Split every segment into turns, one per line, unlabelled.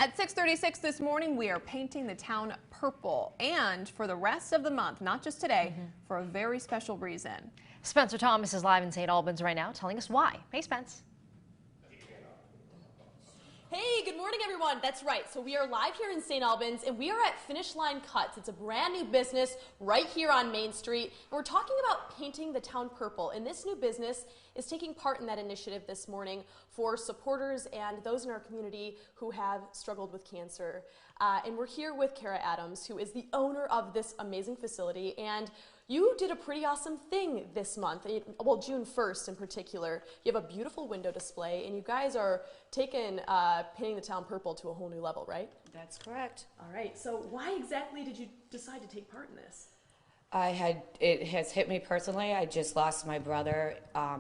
At 6:36 this morning, we are painting the town purple, and for the rest of the month, not just today, for a very special reason.
Spencer Thomas is live in St. Albans right now, telling us why. Hey, Spence.
Hey, good morning, everyone. That's right. So we are live here in St. Albans, and we are at Finish Line Cuts. It's a brand new business right here on Main Street, and we're talking about painting the town purple. And this new business is taking part in that initiative this morning for supporters and those in our community who have struggled with cancer. And we're here with Kara Adams, who is the owner of this amazing facility. And you did a pretty awesome thing this month, well, June 1st in particular. You have a beautiful window display, and you guys are taking painting the town purple to a whole new level, right?
That's correct.
All right, so why exactly did you decide to take part in this?
It has hit me personally. I just lost my brother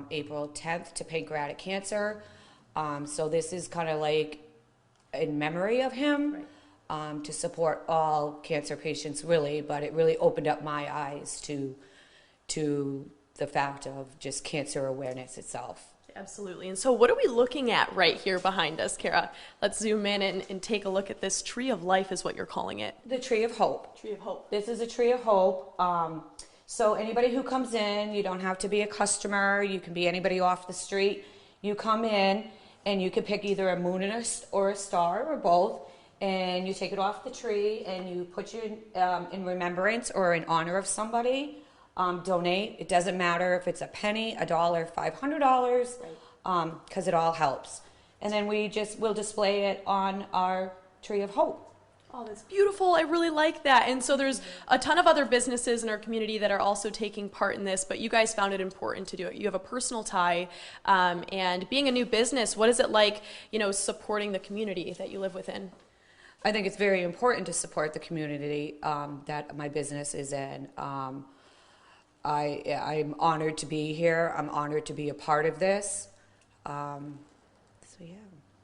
April 10th to pancreatic cancer. So this is kind of like in memory of him.
Right.
To support all cancer patients, really, but it really opened up my eyes to the fact of just cancer awareness itself.
Absolutely. And so what are we looking at right here behind us, Kara? Let's zoom in and take a look at this tree of life is what you're calling it.
The Tree of Hope.
Tree of Hope.
This is a Tree of Hope. So anybody who comes in, you don't have to be a customer. You can be anybody off the street. You come in and you can pick either a moon or a star or both. And you take it off the tree and you put you in remembrance or in honor of somebody. Donate. It doesn't matter if it's a penny, $1, $500, because it all helps. And then we'll display it on our Tree of Hope.
Oh, that's beautiful. I really like that. And so there's a ton of other businesses in our community that are also taking part in this, but you guys found it important to do it. You have a personal tie, and being a new business, what is it like, supporting the community that you live within?
I think it's very important to support the community that my business is in. I'm honored to be here. I'm honored to be a part of this. So yeah.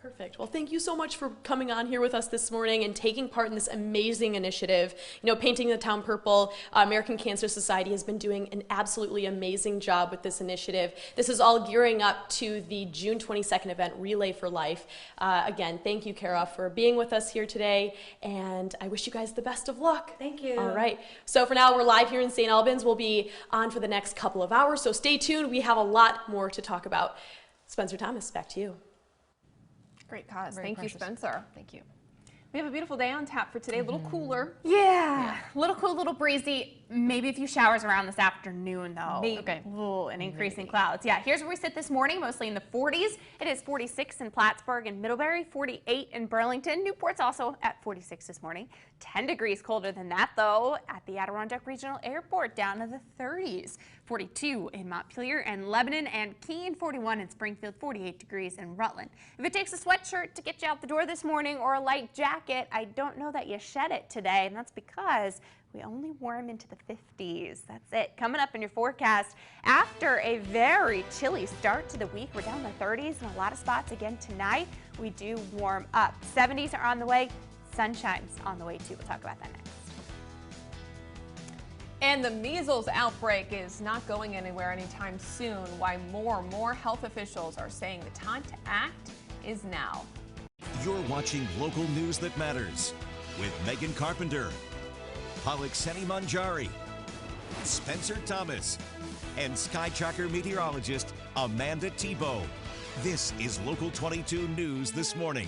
Perfect. Well, thank you so much for coming on here with us this morning and taking part in this amazing initiative. Painting the town purple. American Cancer Society has been doing an absolutely amazing job with this initiative. This is all gearing up to the June 22nd event, Relay for Life. Again, thank you, Kara, for being with us here today, and I wish you guys the best of luck.
Thank you.
All right. So for now, we're live here in St. Albans. We'll be on for the next couple of hours, so stay tuned. We have a lot more to talk about. Spencer Thomas, back to you.
Great cause.
Very
Thank
precious.
you, Spencer.
Thank you.
We have a beautiful day on tap for today, a little cooler.
Yeah, a little cool, little breezy. Maybe a few showers around this afternoon, though.
Maybe.
Okay.
Ooh, and increasing clouds. Yeah, here's where we sit this morning, mostly in the 40s. It is 46 in Plattsburgh and Middlebury, 48 in Burlington. Newport's also at 46 this morning. 10 degrees colder than that, though, at the Adirondack Regional Airport, down to the 30s. 42 in Montpelier and Lebanon and Keene, 41 in Springfield, 48 degrees in Rutland. If it takes a sweatshirt to get you out the door this morning or a light jacket, I don't know that you shed it today, and that's because we only warm into the 50s. That's it. Coming up in your forecast, after a very chilly start to the week, we're down to the 30s in a lot of spots again tonight. We do warm up. 70s are on the way. Sunshine's on the way too. We'll talk about that next.
And the measles outbreak is not going anywhere anytime soon. Why more health officials are saying the time to act is now.
You're watching local news that matters with Megan Carpenter, Pollokseni Manjari, Spencer Thomas, and Sky Tracker meteorologist Amanda Tebow. This is Local 22 News This Morning.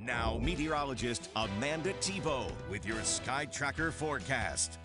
Now, meteorologist Amanda Tebow with your Sky Tracker forecast.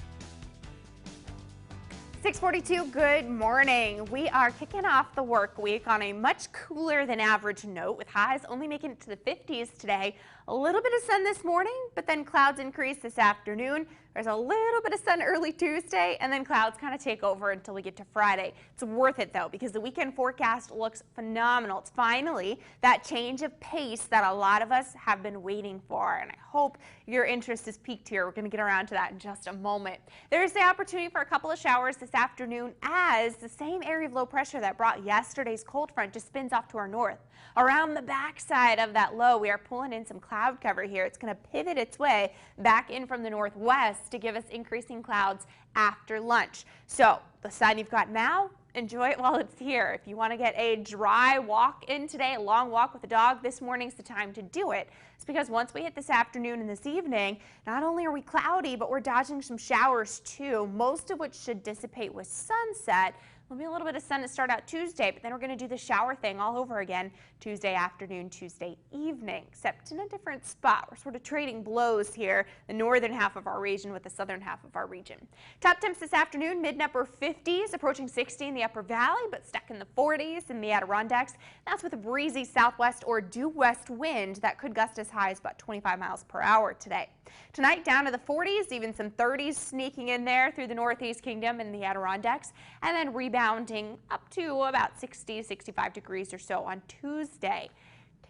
6:42, good morning. We are kicking off the work week on a much cooler than average note, with highs only making it to the 50s today. A little bit of sun this morning, but then clouds increase this afternoon. There's a little bit of sun early Tuesday, and then clouds kind of take over until we get to Friday. It's worth it, though, because the weekend forecast looks phenomenal. It's finally that change of pace that a lot of us have been waiting for, and I hope your interest is piqued here. We're going to get around to that in just a moment. There's the opportunity for a couple of showers this afternoon as the same area of low pressure that brought yesterday's cold front just spins off to our north. Around the backside of that low, we are pulling in some cloud cover here. It's going to pivot its way back in from the northwest to give us increasing clouds after lunch. So the sun you've got now, enjoy it while it's here. If you want to get a dry walk in today, a long walk with a dog, this morning's the time to do it. It's because once we hit this afternoon and this evening, not only are we cloudy, but we're dodging some showers too, most of which should dissipate with sunset. There'll be a little bit of sun to start out Tuesday, but then we're going to do the shower thing all over again Tuesday afternoon, Tuesday evening, except in a different spot. We're sort of trading blows here, the northern half of our region with the southern half of our region. Top temps this afternoon, mid and upper 50s, approaching 60 in the upper valley, but stuck in the 40s in the Adirondacks. That's with a breezy southwest or due west wind that could gust as high as about 25 miles per hour today. Tonight down to the 40s, even some 30s sneaking in there through the Northeast Kingdom and the Adirondacks, and then rebounding up to about 60, 65 degrees or so on Tuesday.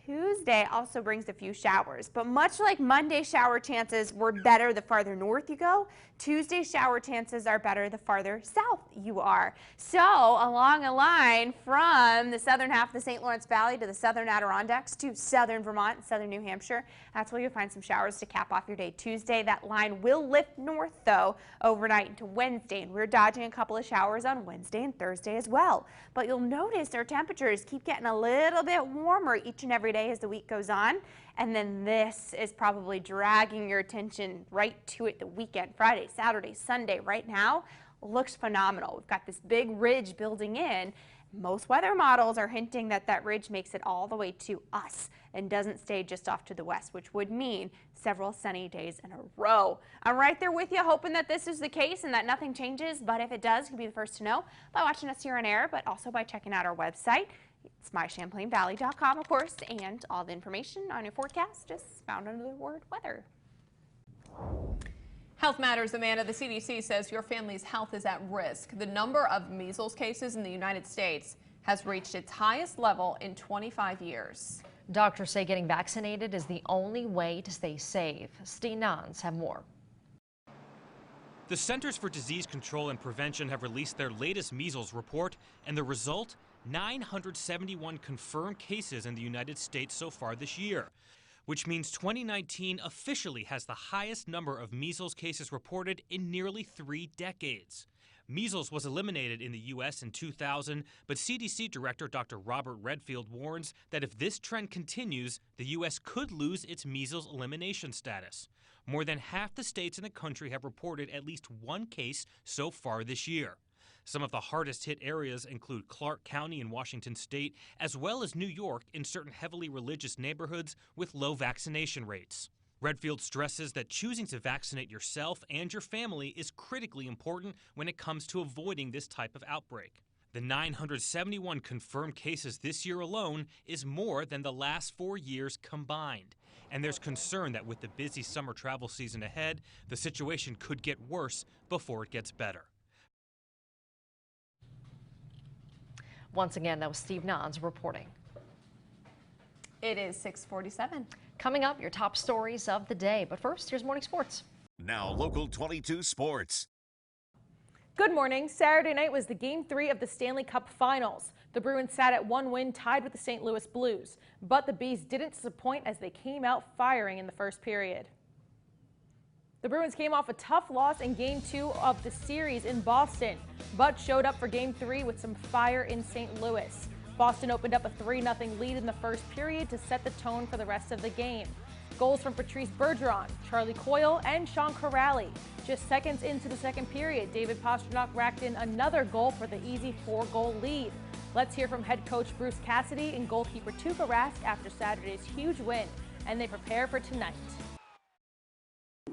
Tuesday also brings a few showers, but much like Monday, shower chances were better the farther north you go. Tuesday shower chances are better the farther south you are. So along a line from the southern half of the St. Lawrence Valley to the southern Adirondacks to southern Vermont and southern New Hampshire, that's where you'll find some showers to cap off your day Tuesday. That line will lift north, though, overnight into Wednesday, and we're dodging a couple of showers on Wednesday and Thursday as well. But you'll notice our temperatures keep getting a little bit warmer each and every day as the week goes on. And then this is probably dragging your attention right to it the weekend, Friday, Saturday, Sunday. Right now looks phenomenal. We've got this big ridge building in. Most weather models are hinting that that ridge makes it all the way to us and doesn't stay just off to the west, which would mean several sunny days in a row. I'm right there with you, hoping that this is the case and that nothing changes. But if it does, you'll be the first to know by watching us here on air, but also by checking out our website. It's mychamplainvalley.com, of course, and all the information on your forecast is found under the word weather.
Health matters, Amanda. The CDC says your family's health is at risk. The number of measles cases in the United States has reached its highest level in 25 years.
Doctors say getting vaccinated is the only way to stay safe. Steve Nans have more.
The Centers for Disease Control and Prevention have released their latest measles report, and the result? 971 confirmed cases in the United States so far this year, which means 2019 officially has the highest number of measles cases reported in nearly 3 decades. Measles was eliminated in the U.S. in 2000, but CDC Director Dr. Robert Redfield warns that if this trend continues, the U.S. could lose its measles elimination status. More than half the states in the country have reported at least one case so far this year. Some of the hardest hit areas include Clark County in Washington state, as well as New York in certain heavily religious neighborhoods with low vaccination rates. Redfield stresses that choosing to vaccinate yourself and your family is critically important when it comes to avoiding this type of outbreak. The 971 confirmed cases this year alone is more than the last 4 years combined. And there's concern that with the busy summer travel season ahead, the situation could get worse before it gets better.
Once again, that was Steve Nans reporting.
It is 6:47.
Coming up, your top stories of the day. But first, here's morning sports.
Now, Local 22 Sports.
Good morning. Saturday night was the Game 3 of the Stanley Cup Finals. The Bruins sat at 1 win, tied with the St. Louis Blues. But the Bees didn't disappoint as they came out firing in the first period. The Bruins came off a tough loss in Game 2 of the series in Boston, but showed up for Game 3 with some fire in St. Louis. Boston opened up a 3-0 lead in the first period to set the tone for the rest of the game. Goals from Patrice Bergeron, Charlie Coyle, and Sean Corrali. Just seconds into the second period, David Pastrnak racked in another goal for the easy 4-goal lead. Let's hear from head coach Bruce Cassidy and goalkeeper Tuukka Rask after Saturday's huge win and they prepare for tonight.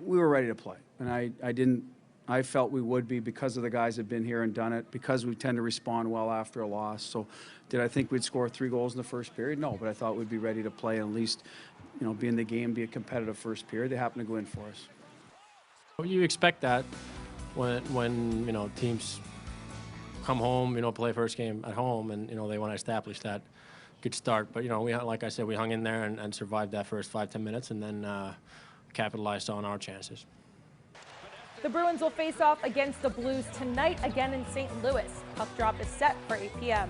We were ready to play, and I felt we would be because of the guys that have been here and done it, because we tend to respond well after a loss. So did I think we'd score 3 goals in the first period? No, but I thought we'd be ready to play and at least, be in the game, be a competitive first period. They happened to go in for us.
You expect that when teams come home, play first game at home, and they want to establish that good start. But like I said, we hung in there and survived that first 5-10 minutes, and then capitalized on our chances.
The Bruins will face off against the Blues tonight again in St. Louis. Puck drop is set for 8 p.m.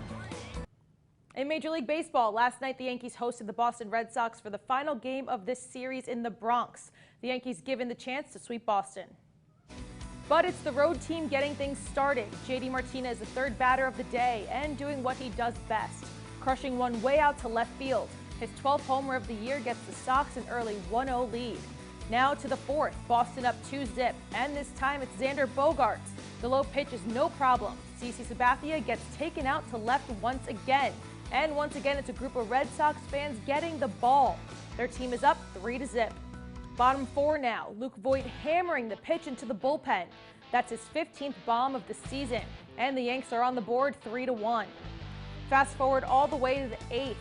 In Major League Baseball, last night the Yankees hosted the Boston Red Sox for the final game of this series in the Bronx. The Yankees given the chance to sweep Boston. But it's the road team getting things started. JD Martinez, the third batter of the day, and doing what he does best, crushing one way out to left field. His 12th homer of the year gets the Sox an early 1-0 lead. Now to the fourth, Boston up 2-zip, and this time it's Xander Bogaerts. The low pitch is no problem. CC Sabathia gets taken out to left once again. And once again, it's a group of Red Sox fans getting the ball. Their team is up 3-zip. Bottom 4 now, Luke Voigt hammering the pitch into the bullpen. That's his 15th bomb of the season, and the Yanks are on the board 3-1. Fast forward all the way to the 8th,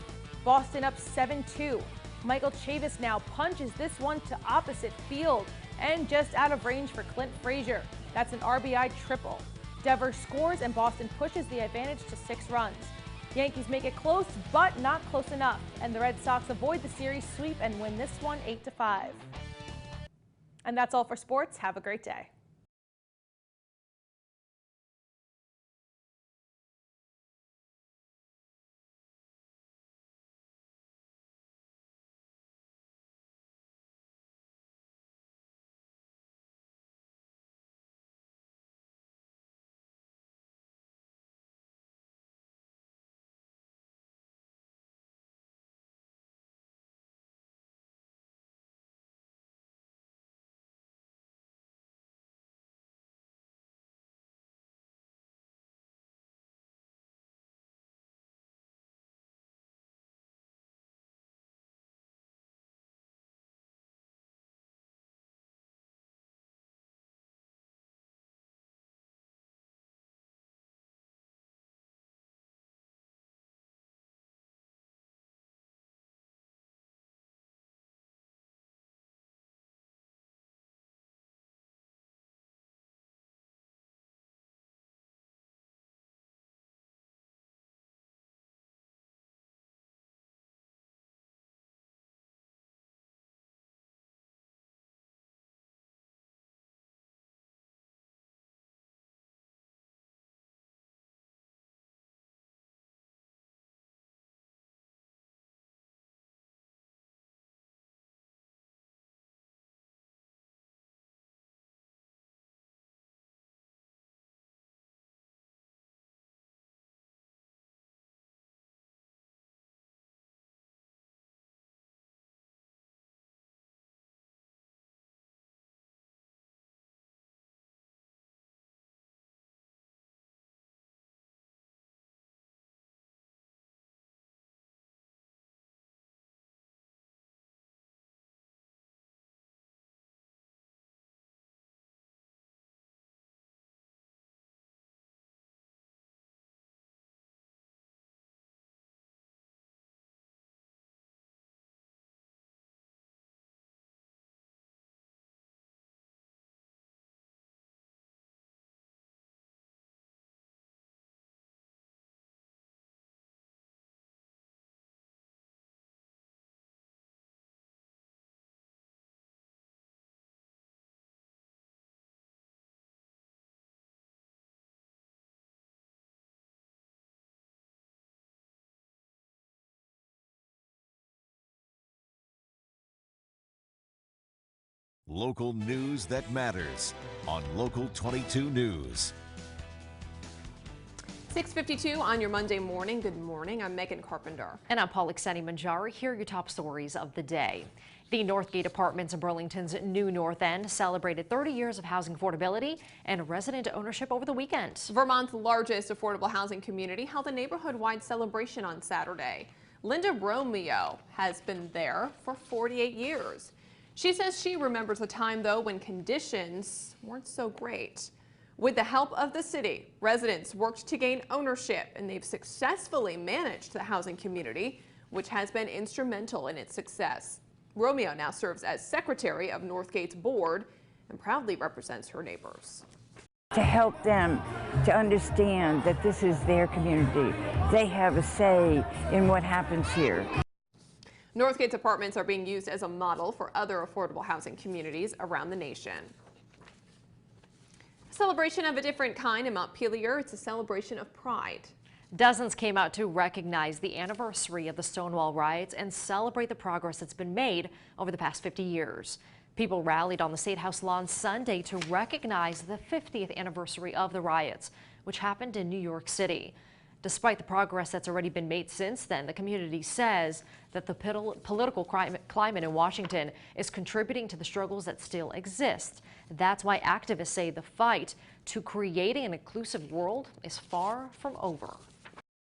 Boston up 7-2. Michael Chavis now punches this one to opposite field and just out of range for Clint Frazier. That's an RBI triple. Devers scores and Boston pushes the advantage to 6 runs. Yankees make it close, but not close enough, and the Red Sox avoid the series sweep and win this one 8-5. And that's all for sports. Have a great day.
Local news that matters on Local 22 News.
6:52 on your Monday morning. Good morning. I'm Megan Carpenter.
And I'm Seni Manjari. Here are your top stories of the day. The Northgate Apartments in Burlington's new North End celebrated 30 years of housing affordability and resident ownership over the weekend.
Vermont's largest affordable housing community held a neighborhood-wide celebration on Saturday. Linda Romeo has been there for 48 years. She says she remembers a time, though, when conditions weren't so great. With the help of the city, residents worked to gain ownership, and they've successfully managed the housing community, which has been instrumental in its success. Romeo now serves as secretary of Northgate's board and proudly represents her neighbors.
To help them to understand that this is their community. They have a say in what happens here.
Northgate's apartments are being used as a model for other affordable housing communities around the nation. A celebration of a different kind in Montpelier. It's a celebration of pride.
Dozens came out to recognize the anniversary of the Stonewall riots and celebrate the progress that's been made over the past 50 years. People rallied on the State House lawn Sunday to recognize the 50th anniversary of the riots, which happened in New York City. Despite the progress that's already been made since then, the community says that the political climate in Washington is contributing to the struggles that still exist. That's why activists say the fight to creating an inclusive world is far from over.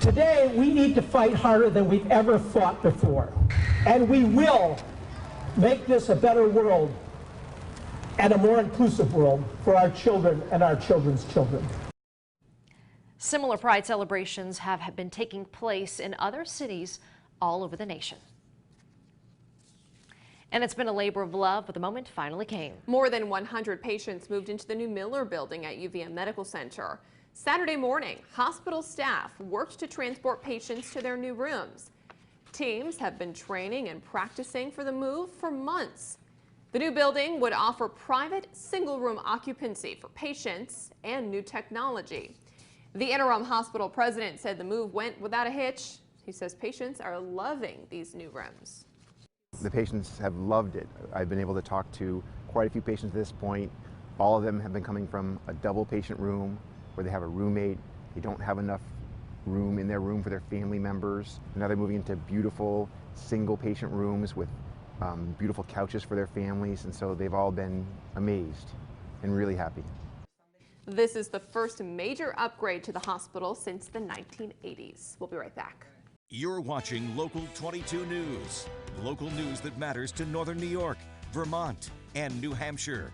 Today, we need to fight harder than we've ever fought before, and we will make this a better world and a more inclusive world for our children and our children's children.
Similar pride celebrations have been taking place in other cities all over the nation. And it's been a labor of love, but the moment finally came.
More than 100 patients moved into the new Miller building at UVM Medical Center. Saturday morning, hospital staff worked to transport patients to their new rooms. Teams have been training and practicing for the move for months. The new building would offer private single-room occupancy for patients and new technology. The interim hospital president said the move went without a hitch. He says patients are loving these new rooms.
The patients have loved it. I've been able to talk to quite a few patients at this point. All of them have been coming from a double patient room where they have a roommate. They don't have enough room in their room for their family members. Now they're moving into beautiful single patient rooms with beautiful couches for their families, and so they've all been amazed and really happy.
This is the first major upgrade to the hospital since the 1980s. We'll be right back.
You're watching Local 22 News. Local news that matters to Northern New York, Vermont, and New Hampshire.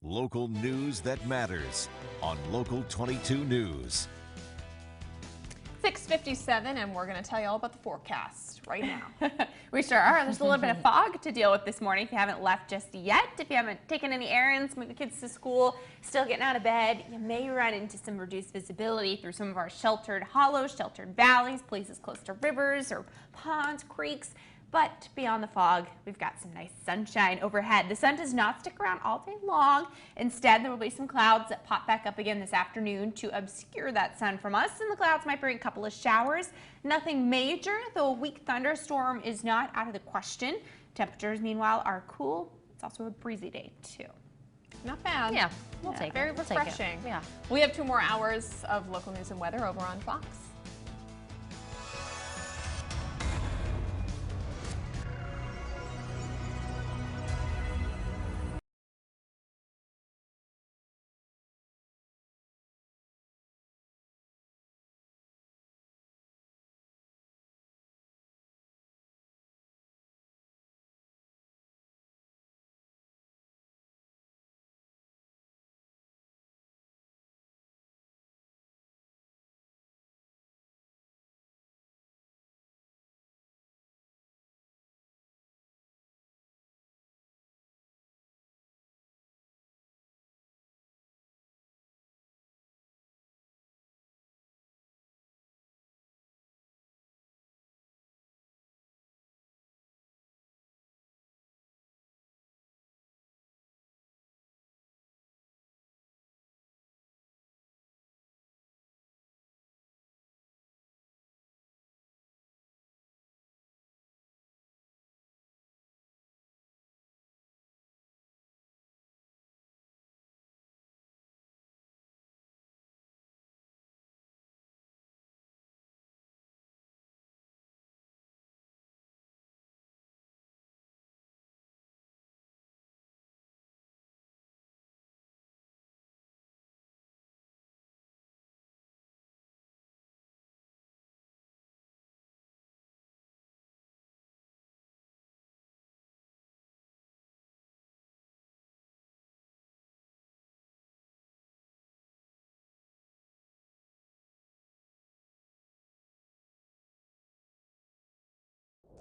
Local news that matters on Local 22 News.
6 6:57, and we're going to tell you all about the forecast right now.
We sure are. There's a little bit of fog to deal with this morning if you haven't left just yet. If you haven't taken any errands, moved the kids to school, still getting out of bed, you may run into some reduced visibility through some of our sheltered hollows, sheltered valleys, places close to rivers or ponds, creeks. But beyond the fog, we've got some nice sunshine overhead. The sun does not stick around all day long. Instead, there will be some clouds that pop back up again this afternoon to obscure that sun from us, and the clouds might bring a couple of showers. Nothing major, though a weak thunderstorm is not out of the question. Temperatures, meanwhile, are cool. It's also a breezy day, too.
Not bad.
Yeah, we'll take it.
Very refreshing.
Yeah.
We have 2 more hours of local news and weather over on Fox.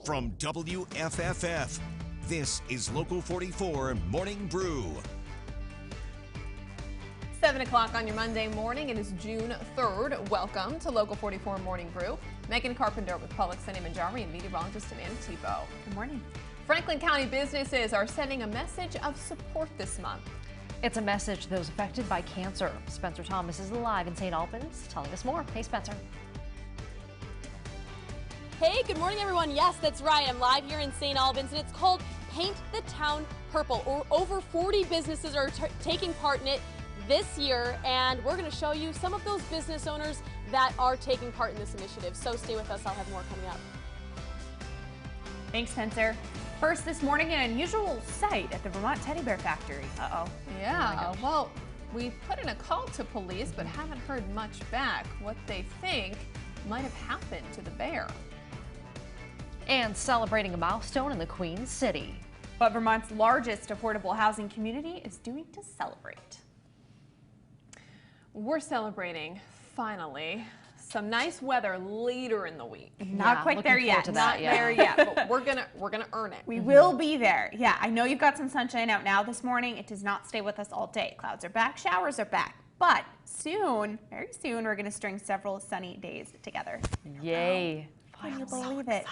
From WFFF, this is Local 44 Morning Brew.
7 o'clock on your Monday morning. It is June 3rd. Welcome to Local 44 Morning Brew. Megan Carpenter with Paulix Manjari and meteorologist Amanda Tebow.
Good morning.
Franklin County businesses are sending a message of support this month.
It's a message to those affected by cancer. Spencer Thomas is live in St. Albans telling us more. Hey, Spencer.
Hey, good morning, everyone. Yes, that's right. I'm live here in St. Albans, and it's called Paint the Town Purple. Over 40 businesses are taking part in it this year, and we're going to show you some of those business owners that are taking part in this initiative. So stay with us. I'll have more coming up.
Thanks, Spencer. First this morning, an unusual sight at the Vermont Teddy Bear Factory. Uh-oh.
Yeah, well, we put in a call to police, but haven't heard much back. What they think might have happened to the bear.
And celebrating a milestone in the Queen City.
What Vermont's largest affordable housing community is doing to celebrate.
We're celebrating, finally, some nice weather later in the week.
Not quite there yet.
Not there yet, but we're gonna earn it.
We will be there. Yeah, I know you've got some sunshine out now this morning. It does not stay with us all day. Clouds are back, showers are back. But soon, very soon, we're gonna string several sunny days together.
Yay.
Can you believe it?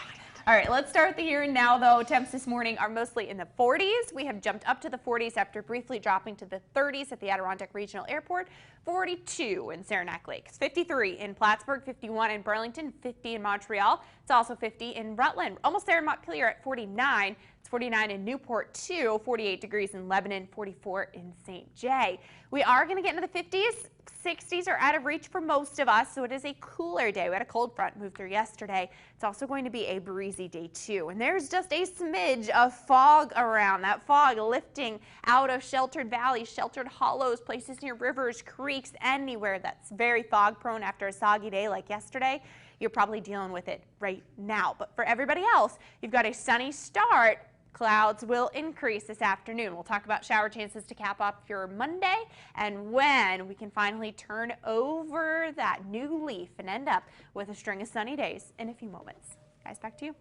All right, let's start the here and now, though. Temps this morning are mostly in the 40s. We have jumped up to the 40s after briefly dropping to the 30s at the Adirondack Regional Airport, 42 in Saranac Lakes, 53 in Plattsburgh, 51 in Burlington, 50 in Montreal. It's also 50 in Rutland. Almost there in Montpelier at 49. It's 49 in Newport, too, 48 degrees in Lebanon, 44 in St. Jay. We are going to get into the 50s. 60s are out of reach for most of us, so it is a cooler day. We had a cold front move through yesterday. It's also going to be a breezy day, too. And there's just a smidge of fog around. That fog lifting out of sheltered valleys, sheltered hollows, places near rivers, creeks, anywhere that's very fog prone after a soggy day like yesterday. You're probably dealing with it right now. But for everybody else, you've got a sunny start, Clouds will increase this afternoon. We'll talk about shower chances to cap off your Monday and when we can finally turn over that new leaf and end up with a string of sunny days in a few moments. Guys, back to you.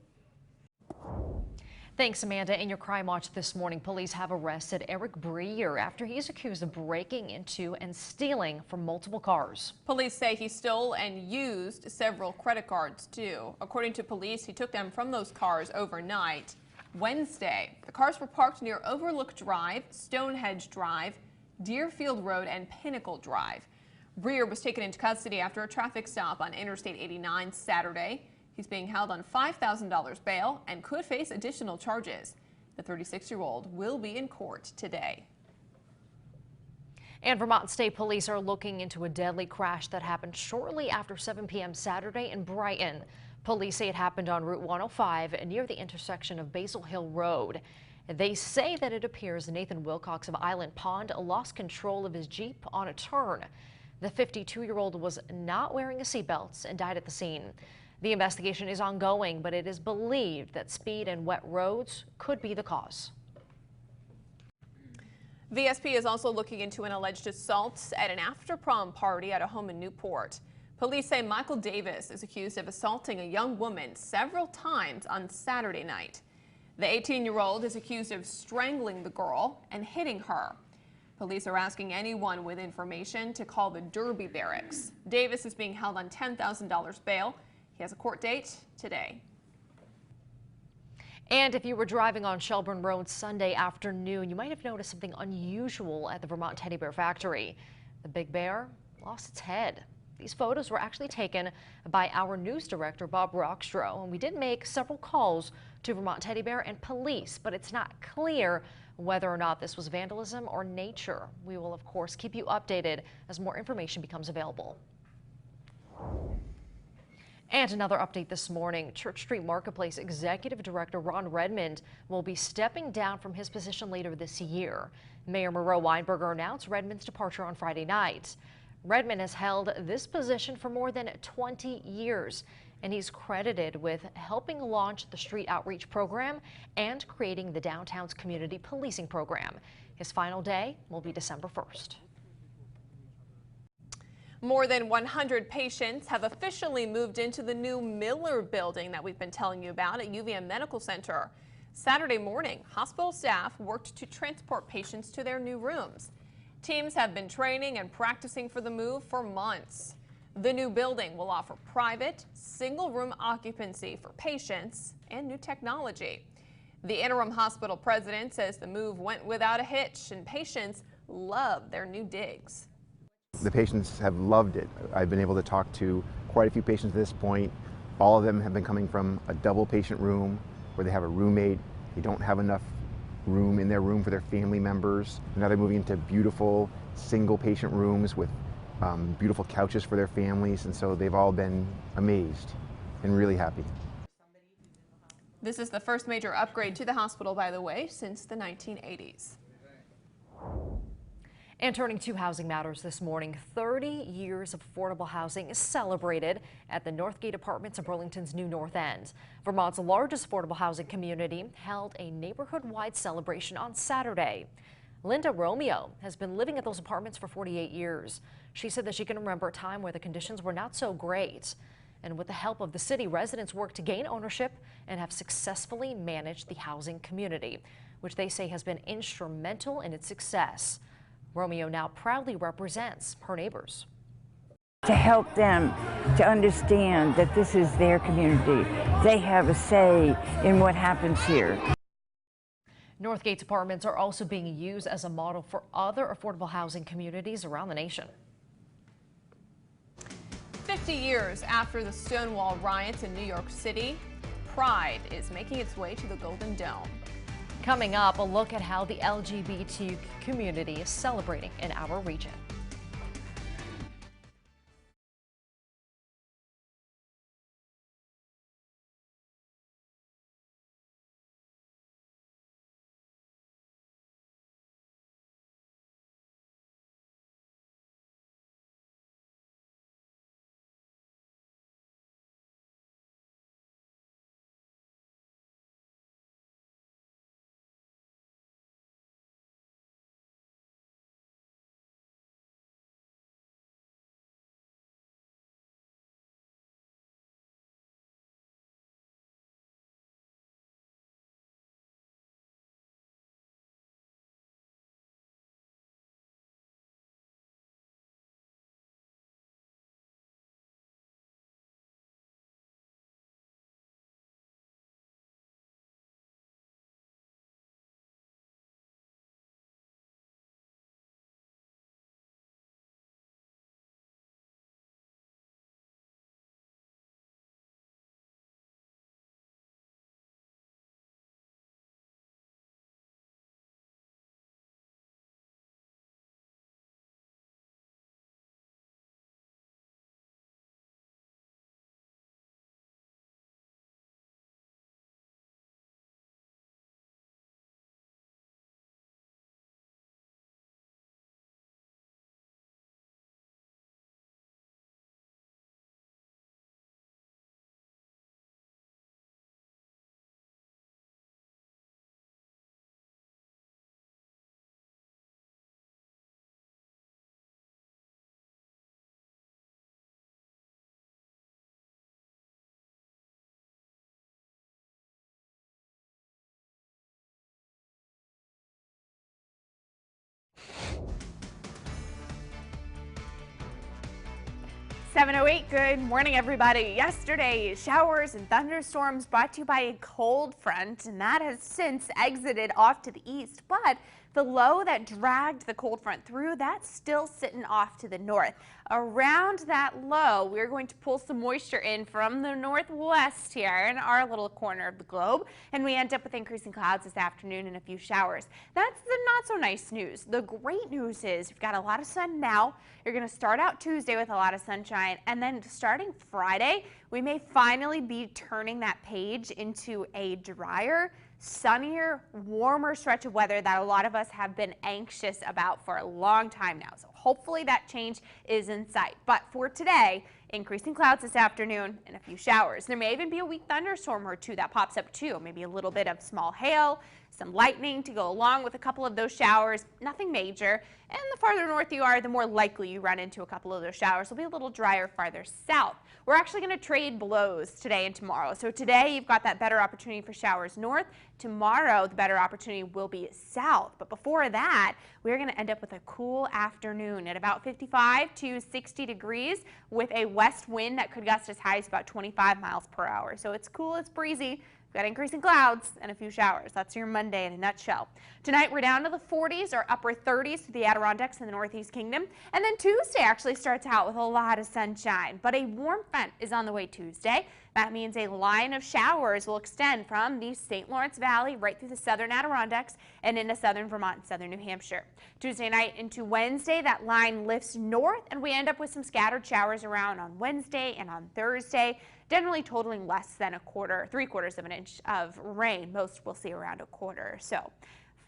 Thanks, Amanda. In your crime watch this morning, police have arrested Eric Breer after he's accused of breaking into and stealing from multiple cars.
Police say he stole and used several credit cards, too. According to police, he took them from those cars overnight. Wednesday, the cars were parked near Overlook Drive, Stonehenge Drive, Deerfield Road, and Pinnacle Drive. Breer was taken into custody after a traffic stop on Interstate 89 Saturday. He's being held on $5,000 bail and could face additional charges. The 36-year-old will be in court today.
And Vermont State Police are looking into a deadly crash that happened shortly after 7 p.m. Saturday in Brighton. Police say it happened on Route 105 near the intersection of Basil Hill Road. They say that it appears Nathan Wilcox of Island Pond lost control of his Jeep on a turn. The 52-year-old was not wearing a seatbelt and died at the scene. The investigation is ongoing, but it is believed that speed and wet roads could be the cause.
VSP is also looking into an alleged assault at an after-prom party at a home in Newport. Police say Michael Davis is accused of assaulting a young woman several times on Saturday night. The 18-year-old is accused of strangling the girl and hitting her. Police are asking anyone with information to call the Derby Barracks. Davis is being held on $10,000 bail. He has a court date today.
And if you were driving on Shelburne Road Sunday afternoon, you might have noticed something unusual at the Vermont Teddy Bear Factory. The big bear lost its head. These photos were actually taken by our news director, Bob Rockstro, and we did make several calls to Vermont Teddy Bear and police, but it's not clear whether or not this was vandalism or nature. We will, of course, keep you updated as more information becomes available. And another update this morning, Church Street Marketplace Executive Director Ron Redmond will be stepping down from his position later this year. Mayor Moreau Weinberger announced Redmond's departure on Friday night. Redmond has held this position for more than 20 years, and he's credited with helping launch the street outreach program and creating the downtown's community policing program. His final day will be December 1st.
More than 100 patients have officially moved into the new Miller building that we've been telling you about at UVM Medical Center. Saturday morning, hospital staff worked to transport patients to their new rooms. Teams have been training and practicing for the move for months. The new building will offer private, single-room occupancy for patients and new technology. The interim hospital president says the move went without a hitch and patients love their new digs.
The patients have loved it. I've been able to talk to quite a few patients at this point. All of them have been coming from a double patient room where they have a roommate. They don't have enough room in their room for their family members. Now they're moving into beautiful single patient rooms with beautiful couches for their families, and so they've all been amazed and really happy.
This is the first major upgrade to the hospital, by the way, since the 1980s.
And turning to housing matters this morning, 30 years of affordable housing is celebrated at the Northgate Apartments of Burlington's new North End. Vermont's largest affordable housing community held a neighborhood-wide celebration on Saturday. Linda Romeo has been living at those apartments for 48 years. She said that she can remember a time where the conditions were not so great. And with the help of the city, residents worked to gain ownership and have successfully managed the housing community, which they say has been instrumental in its success. Romeo now proudly represents her neighbors.
To help them to understand that this is their community. They have a say in what happens here.
Northgate's apartments are also being used as a model for other affordable housing communities around the nation.
50 years after the Stonewall riots in New York City, pride is making its way to the Golden Dome.
Coming up, a look at how the LGBT community is celebrating in our region.
7:08. Good morning, everybody. Yesterday, showers and thunderstorms brought to you by a cold front, and that has since exited off to the east. But the low that dragged the cold front through, that's still sitting off to the north. Around that low, we're going to pull some moisture in from the northwest here in our little corner of the globe, and we end up with increasing clouds this afternoon and a few showers. That's the not so nice news. The great news is we've got a lot of sun now. You're going to start out Tuesday with a lot of sunshine, and then starting Friday, we may finally be turning that page into a drier, sunnier, warmer stretch of weather that a lot of us have been anxious about for a long time now. So hopefully that change is in sight. But for today, increasing clouds this afternoon and a few showers. There may even be a weak thunderstorm or two that pops up too. Maybe a little bit of small hail, some lightning to go along with a couple of those showers. Nothing major. And the farther north you are, the more likely you run into a couple of those showers. It'll be a little drier farther south. We're actually going to trade blows today and tomorrow. So today you've got that better opportunity for showers north. Tomorrow the better opportunity will be south. But before that, we're going to end up with a cool afternoon at about 55 to 60 degrees with a west wind that could gust as high as about 25 miles per hour. So it's cool, it's breezy. We've got increasing clouds and a few showers. That's your Monday in a nutshell. Tonight we're down to the 40s or upper 30s for the Adirondacks in the Northeast Kingdom. And then Tuesday actually starts out with a lot of sunshine. But a warm front is on the way Tuesday. That means a line of showers will extend from the St. Lawrence Valley right through the southern Adirondacks and into southern Vermont and southern New Hampshire. Tuesday night into Wednesday, that line lifts north and we end up with some scattered showers around on Wednesday and on Thursday, generally totaling less than 3/4 of an inch of rain. Most will see around a quarter or so.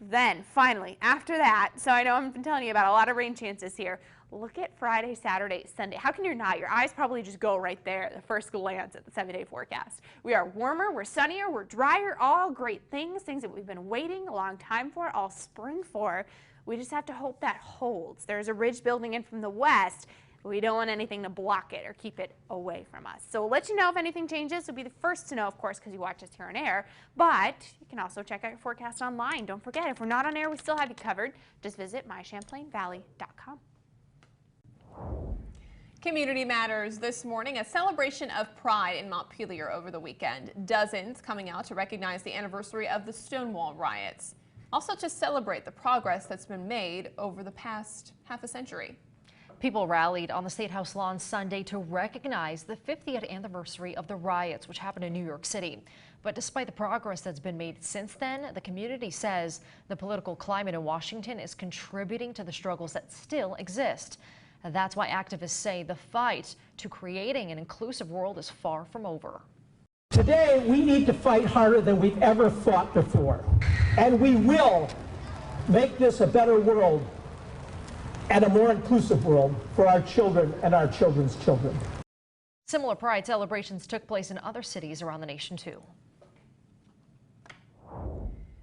Then finally, after that, so I know I've been telling you about a lot of rain chances here. Look at Friday, Saturday, Sunday. How can you not? Your eyes probably just go right there at the first glance at the 7-day forecast. We are warmer, we're sunnier, we're drier, all great things that we've been waiting a long time for, all spring for. We just have to hope that holds. There's a ridge building in from the west. We don't want anything to block it or keep it away from us. So we'll let you know if anything changes. You'll be the first to know, of course, because you watch us here on air. But you can also check out your forecast online. Don't forget, if we're not on air, we still have you covered. Just visit mychamplainvalley.com.
Community Matters this morning, a celebration of pride in Montpelier over the weekend. Dozens coming out to recognize the anniversary of the Stonewall riots. Also to celebrate the progress that's been made over the past half a century.
People rallied on the State House lawn Sunday to recognize the 50th anniversary of the riots, which happened in New York City. But despite the progress that's been made since then, the community says the political climate in Washington is contributing to the struggles that still exist. And that's why activists say the fight to creating an inclusive world is far from over.
Today, we need to fight harder than we've ever fought before. And we will make this a better world and a more inclusive world for our children and our children's children.
Similar pride celebrations took place in other cities around the nation, too.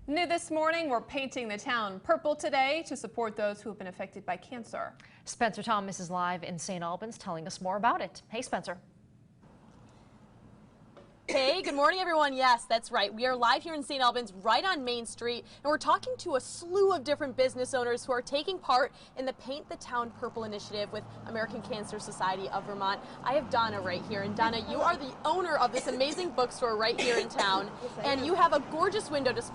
New this morning, we're painting the town purple today to support those who have been affected by cancer.
Spencer Thomas is live in St. Albans telling us more about it. Hey, Spencer.
Hey, good morning, everyone. Yes, that's right. We are live here in St. Albans, right on Main Street, and we're talking to a slew of different business owners who are taking part in the Paint the Town Purple initiative with American Cancer Society of Vermont. I have Donna right here, and Donna, you are the owner of this amazing bookstore right here in town, and you have a gorgeous window display